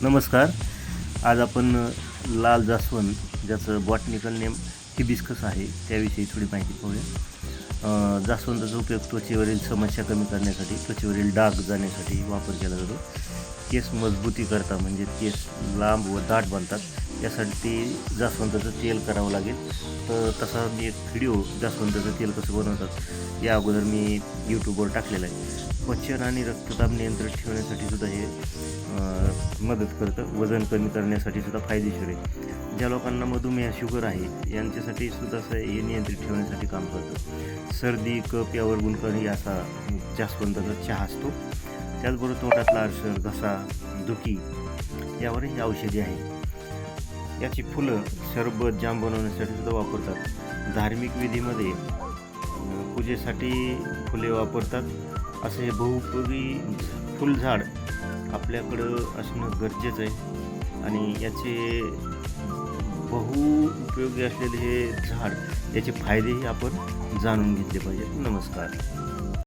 नमस्कार. आज आपण लाल जास्वंद, ज्याचं बॉटनिकल नेम हिबिस्कस आहे, त्याविषयी थोडी माहिती पाहूया. जास्वंदाचा उपयोग त्वचेवरील समस्या कमी करण्यासाठी, त्वचेवरील डाग जाण्यासाठी वापर केला जातो. केस मजबूती करता, म्हणजे केस लांब व दाट बनतात, त्यासाठी जास्वंदाचं तेल करावं लागेल. तर तसा मी एक व्हिडिओ जास्वंदाचं तेल कसं बनवतात या अगोदर मी यूट्यूबवर टाकलेला आहे. पचन आणि रक्तदाब नियंत्रित ठेवण्यासाठी सुद्धा हे मदत करतं. वजन कमी करण्यासाठी सुद्धा फायदेशीर आहे. ज्या लोकांना मधुमेह, शुगर आहे, यांच्यासाठी सुद्धा हे नियंत्रित ठेवण्यासाठी काम करतं. सर्दी, कफ यावर गुणकारी असा जास्वंदाचा चहा असतो. त्याचबरोबर तोंडातला अळसर, घसा, दुखी यावर ही औषधी आहे. याची फुलं सरबत, जाम बनवण्यासाठी सुद्धा वापरतात. धार्मिक विधीमध्ये पूजेसाठी फुले वापरतात. असं हे बहुउपयोगी फुलझाड आपल्याकडं असणं गरजेचं आहे. आणि याचे बहुउपयोगी असलेले हे झाड, याचे फायदेही आपण जाणून घेतले पाहिजेत. नमस्कार.